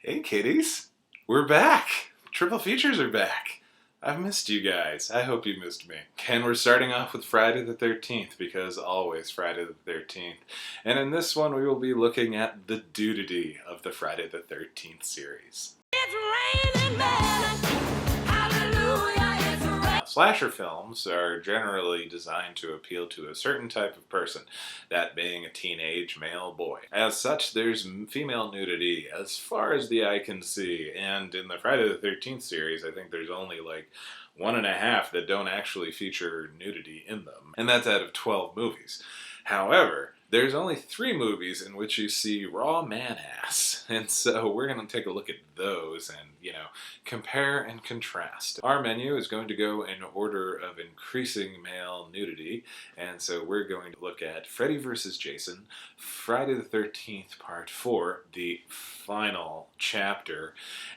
Hey kitties, we're back. Triple features are back. I've missed you guys. I hope you missed me. And we're starting off with Friday the 13th because always Friday the 13th. And in this one we will be looking at the Dudity of the Friday the 13th series. It's raining men. Hallelujah, it's raining. Slasher films are generally designed to appeal to a certain type of person, that being a teenage male boy. As such, there's female nudity as far as the eye can see, and in the Friday the 13th series, I think there's only like 1.5 that don't actually feature nudity in them, and that's out of 12 movies. However, there's only 3 movies in which you see raw man-ass, and so we're going to take a look at those and, compare and contrast. Our menu is going to go in order of increasing male nudity, and so we're going to look at Freddy vs. Jason, Friday the 13th Part 4, the final chapter,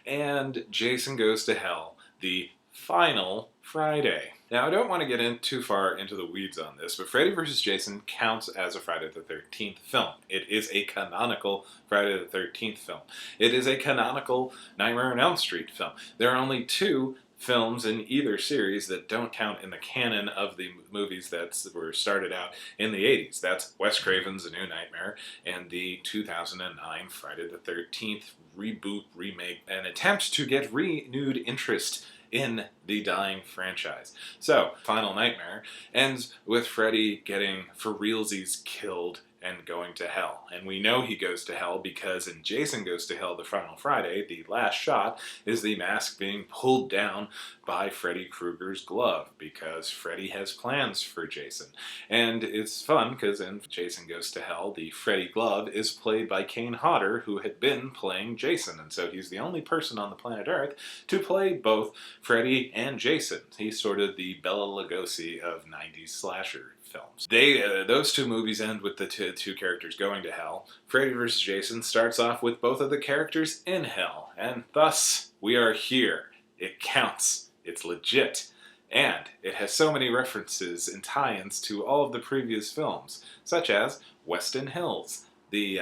and Jason Goes to Hell, the final Friday. Now, I don't want to get in too far into the weeds on this, but Freddy vs. Jason counts as a Friday the 13th film. It is a canonical Friday the 13th film. It is a canonical Nightmare on Elm Street film. There are only 2 films in either series that don't count in the canon of the movies that were started out in the 80s. That's Wes Craven's A New Nightmare and the 2009 Friday the 13th reboot, remake, an attempt to get renewed interest in the dying franchise. So, Final Nightmare ends with Freddy getting for realsies killed and going to hell. And we know he goes to hell because in Jason Goes to Hell, the final Friday, the last shot is the mask being pulled down by Freddy Krueger's glove because Freddy has plans for Jason. And it's fun because in Jason Goes to Hell, the Freddy glove is played by Kane Hodder, who had been playing Jason. And so he's the only person on the planet Earth to play both Freddy and Jason. He's sort of the Bela Lugosi of 90s slasher films. Those 2 movies end with the two characters going to hell. Freddy vs. Jason starts off with both of the characters in hell, and thus we are here. It counts. It's legit. And it has so many references and tie-ins to all of the previous films, such as Weston Hills, the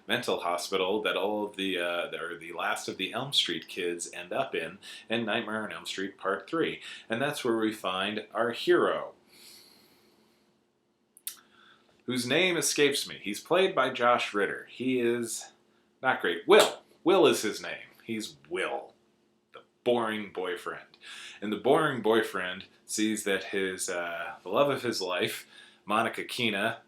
mental hospital that all of the last of the Elm Street kids end up in Nightmare on Elm Street Part 3. And that's where we find our hero, whose name escapes me. He's played by Josh Ritter. He is not great. Will is his name. He's Will, the boring boyfriend. And the boring boyfriend sees that his the love of his life, Monica Keena,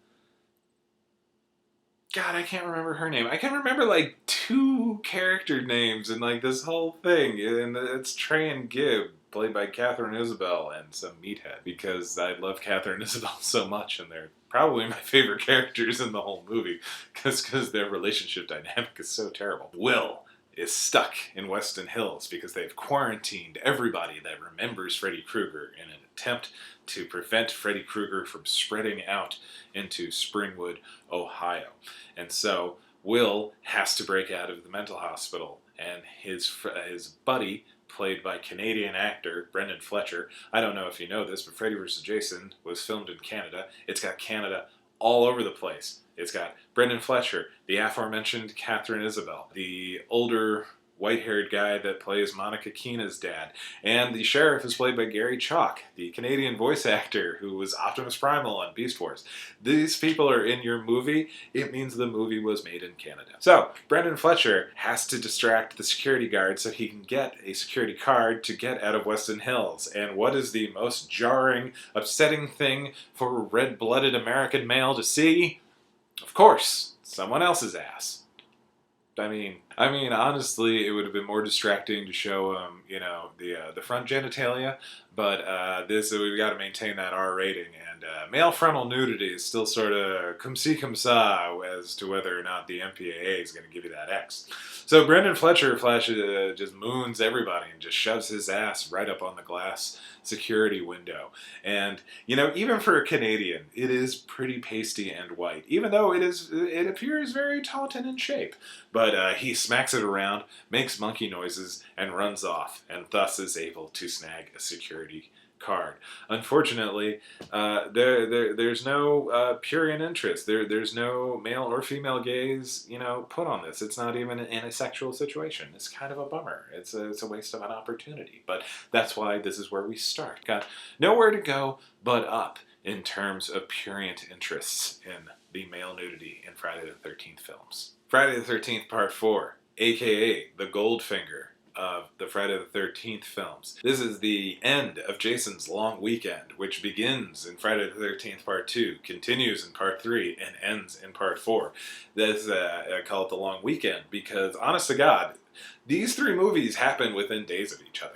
God, I can't remember her name. I can remember like 2 character names in like this whole thing. And it's Trey and Gibb, played by Catherine Isabel and some meathead, because I love Catherine Isabel so much, and they're probably my favorite characters in the whole movie because their relationship dynamic is so terrible. Will is stuck in Weston Hills because they've quarantined everybody that remembers Freddy Krueger in an attempt to prevent Freddy Krueger from spreading out into Springwood, Ohio. And so Will has to break out of the mental hospital, and his buddy, played by Canadian actor Brendan Fletcher. I don't know if you know this, but Freddy vs. Jason was filmed in Canada. It's got Canada all over the place. It's got Brendan Fletcher, the aforementioned Catherine Isabel, the older white-haired guy that plays Monica Keena's dad, and the sheriff is played by Gary Chalk, the Canadian voice actor who was Optimus Primal on Beast Wars. These people are in your movie. It means the movie was made in Canada. So, Brendan Fletcher has to distract the security guard so he can get a security card to get out of Weston Hills. And what is the most jarring, upsetting thing for a red-blooded American male to see? Of course, someone else's ass. I mean, honestly, it would have been more distracting to show him, the front genitalia, but we've got to maintain that R rating, and male frontal nudity is still sort of cum si cum sa as to whether or not the MPAA is going to give you that X. So Brendan Fletcher just moons everybody and just shoves his ass right up on the glass security window. And, even for a Canadian, it is pretty pasty and white, even though it appears very taut and in shape. But he smacks it around, makes monkey noises, and runs off, and thus is able to snag a security card. Unfortunately, there's no purient interest. There's no male or female gaze, put on this. It's not even in a sexual situation. It's kind of a bummer. It's a waste of an opportunity. But that's why this is where we start. Got nowhere to go but up in terms of purient interests in the male nudity in Friday the 13th films. Friday the 13th Part 4, aka the Goldfinger of the Friday the 13th films. This is the end of Jason's long weekend, which begins in Friday the 13th Part 2, continues in Part 3, and ends in Part 4. This, I call it the long weekend because, honest to God, these three movies happen within days of each other.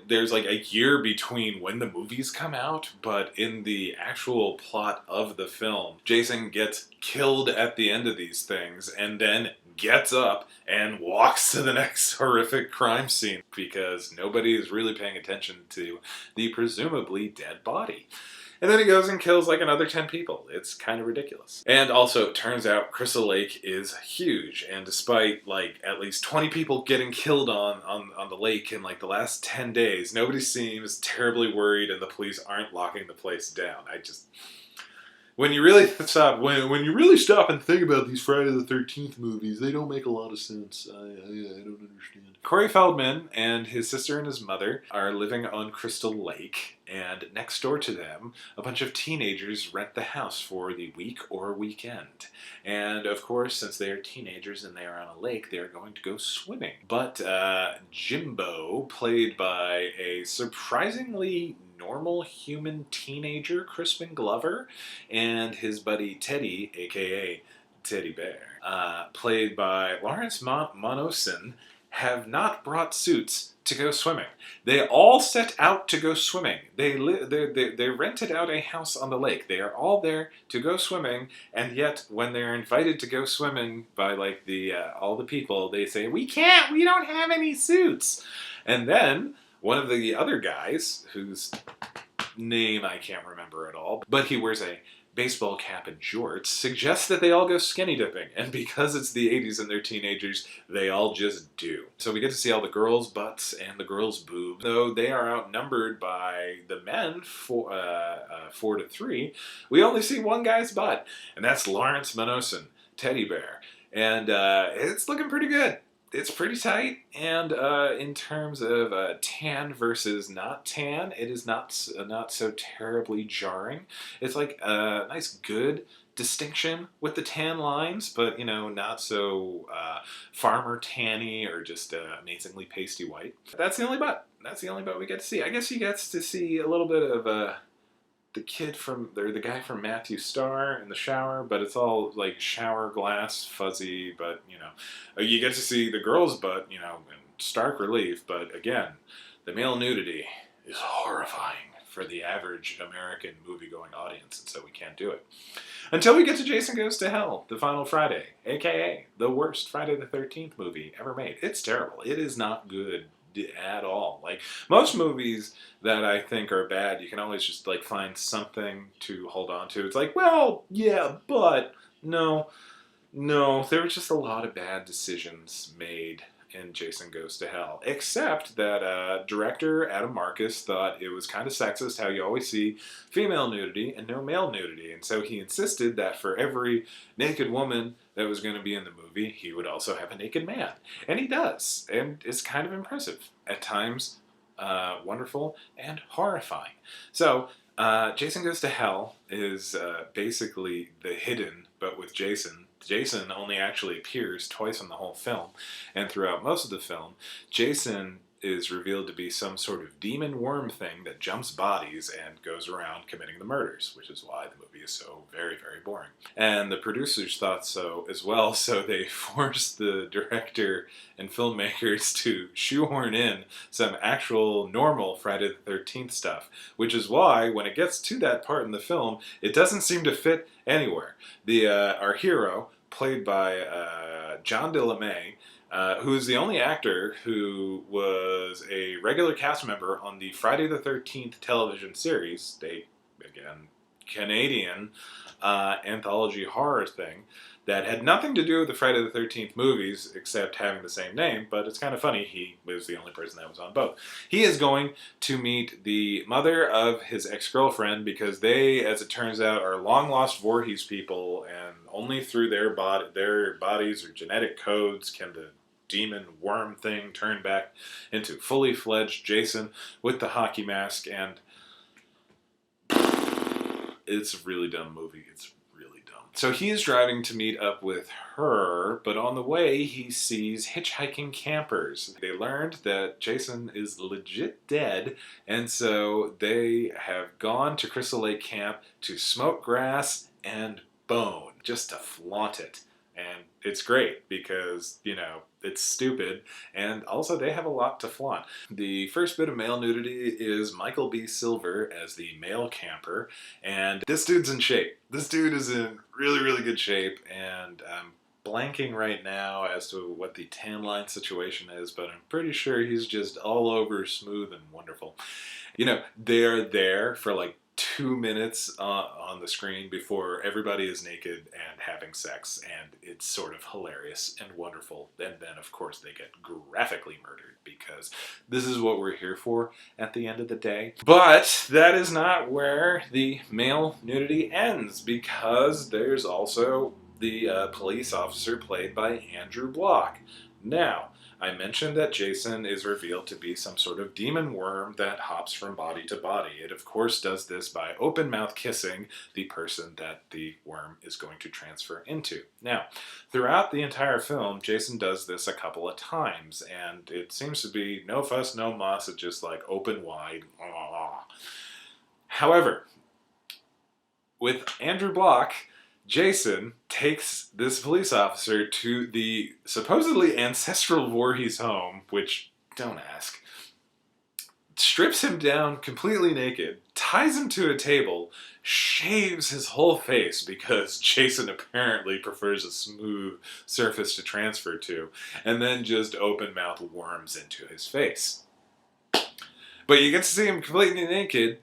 There's like a year between when the movies come out, but in the actual plot of the film, Jason gets killed at the end of these things and then gets up and walks to the next horrific crime scene because nobody is really paying attention to the presumably dead body. And then he goes and kills like another 10 people. It's kind of ridiculous. And also, it turns out Crystal Lake is huge. And despite like at least 20 people getting killed on the lake in like the last 10 days, nobody seems terribly worried and the police aren't locking the place down. When you really stop and think about these Friday the 13th movies, they don't make a lot of sense. I don't understand. Corey Feldman and his sister and his mother are living on Crystal Lake, and next door to them, a bunch of teenagers rent the house for the week or weekend. And of course, since they are teenagers and they are on a lake, they are going to go swimming. But Jimbo, played by a surprisingly normal human teenager, Crispin Glover, and his buddy Teddy, aka Teddy Bear, played by Lawrence Monoson, have not brought suits to go swimming. They all set out to go swimming. They rented out a house on the lake. They are all there to go swimming, and yet when they're invited to go swimming by like all the people, they say, "We can't. We don't have any suits." And then one of the other guys, whose name I can't remember at all, but he wears a baseball cap and jorts, suggests that they all go skinny dipping. And because it's the 80s and they're teenagers, they all just do. So we get to see all the girls' butts and the girls' boobs. Though they are outnumbered by the men 4-3, we only see one guy's butt, and that's Lawrence Monoson, Teddy Bear. And it's looking pretty good. It's pretty tight, and in terms of tan versus not tan, it is not so terribly jarring. It's like a nice, good distinction with the tan lines, but not so farmer tanny or just amazingly pasty white. That's the only butt. That's the only butt we get to see. I guess he gets to see a little bit of the guy from Matthew Starr in the shower, but it's all like shower glass fuzzy, but you get to see the girl's butt, in stark relief, but again, the male nudity is horrifying for the average American movie-going audience, and so we can't do it. Until we get to Jason Goes to Hell, the final Friday, aka the worst Friday the 13th movie ever made. It's terrible. It is not good at all. Like most movies that I think are bad, you can always just like find something to hold on to. It's like, well, yeah, but no, there were just a lot of bad decisions made in Jason Goes to Hell, except that director Adam Marcus thought it was kind of sexist how you always see female nudity and no male nudity, and so he insisted that for every naked woman that was going to be in the movie, he would also have a naked man. And he does, and it's kind of impressive. At times, wonderful and horrifying. So, Jason Goes to Hell is basically The Hidden, but with Jason. Jason only actually appears twice in the whole film, and throughout most of the film, Jason is revealed to be some sort of demon worm thing that jumps bodies and goes around committing the murders, which is why the movie is so very, very boring. And the producers thought so as well, so they forced the director and filmmakers to shoehorn in some actual normal Friday the 13th stuff, which is why when it gets to that part in the film, it doesn't seem to fit anywhere. Our hero, played by John DeLeMay, who is the only actor who was a regular cast member on the Friday the 13th television series. They, again, Canadian anthology horror thing that had nothing to do with the Friday the 13th movies except having the same name, but it's kind of funny. He was the only person that was on both. He is going to meet the mother of his ex-girlfriend because they, as it turns out, are long-lost Voorhees people, and only through their bodies or genetic codes can the demon worm thing turn back into fully fledged Jason with the hockey mask. And it's a really dumb movie. It's really dumb. So he is driving to meet up with her, but on the way he sees hitchhiking campers. They learned that Jason is legit dead, and so they have gone to Crystal Lake Camp to smoke grass and bone, just to flaunt it. And it's great because, you know, it's stupid, and also they have a lot to flaunt. The first bit of male nudity is Michael B. Silver as the male camper, and this dude's in shape. This dude is in really, really good shape, and I'm blanking right now as to what the tan line situation is, but I'm pretty sure he's just all over smooth and wonderful. You know, they're there for like 2 minutes on the screen before everybody is naked and having sex, and it's sort of hilarious and wonderful. And then, of course, they get graphically murdered because this is what we're here for at the end of the day. But that is not where the male nudity ends, because there's also the police officer played by Andrew Block. Now, I mentioned that Jason is revealed to be some sort of demon worm that hops from body to body. It, of course, does this by open mouth kissing the person that the worm is going to transfer into. Now, throughout the entire film, Jason does this a couple of times, and it seems to be no fuss, no muss. It's just like open wide. However, with Andrew Block, Jason takes this police officer to the supposedly ancestral Voorhees home, which, don't ask, strips him down completely naked, ties him to a table, shaves his whole face because Jason apparently prefers a smooth surface to transfer to, and then just open mouth worms into his face. But you get to see him completely naked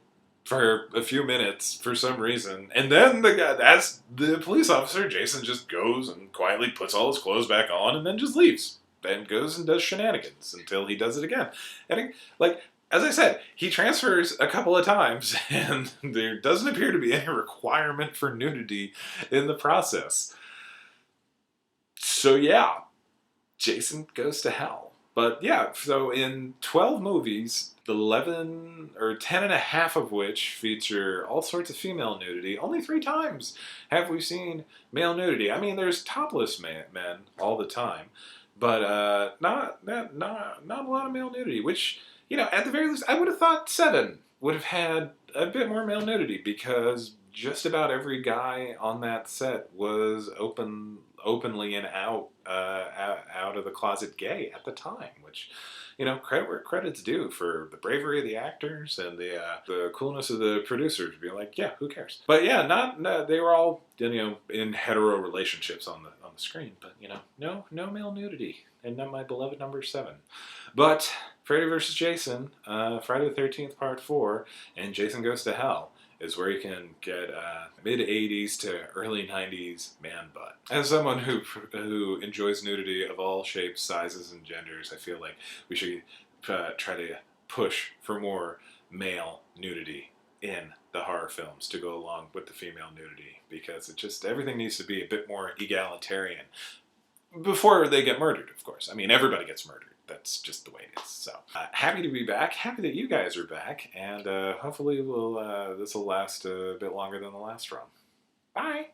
for a few minutes for some reason, and then as the police officer, Jason just goes and quietly puts all his clothes back on and then just leaves and goes and does shenanigans until he does it again. And like, as I said, he transfers a couple of times, and there doesn't appear to be any requirement for nudity in the process. So yeah, Jason goes to hell. But yeah, so in 12 movies, 11 or 10 and a half of which feature all sorts of female nudity, only 3 times have we seen male nudity. I mean, there's topless men all the time, but not a lot of male nudity, which, you know, at the very least, I would have thought 7 would have had a bit more male nudity, because just about every guy on that set was openly and out of the closet gay at the time, which, you know, credit where credit's due for the bravery of the actors and the coolness of the producers to be like, yeah, who cares? But yeah, they were all, you know, in hetero relationships on the screen, but, you know, no male nudity, and not my beloved number 7. But Freddy vs. Jason, Friday the 13th Part 4, and Jason Goes to Hell is where you can get mid-80s to early 90s man butt. As someone who enjoys nudity of all shapes, sizes, and genders, I feel like we should try to push for more male nudity in the horror films to go along with the female nudity, because everything needs to be a bit more egalitarian before they get murdered, of course. I mean, everybody gets murdered. That's just the way it is. So, happy to be back. Happy that you guys are back. And hopefully this will last a bit longer than the last run. Bye!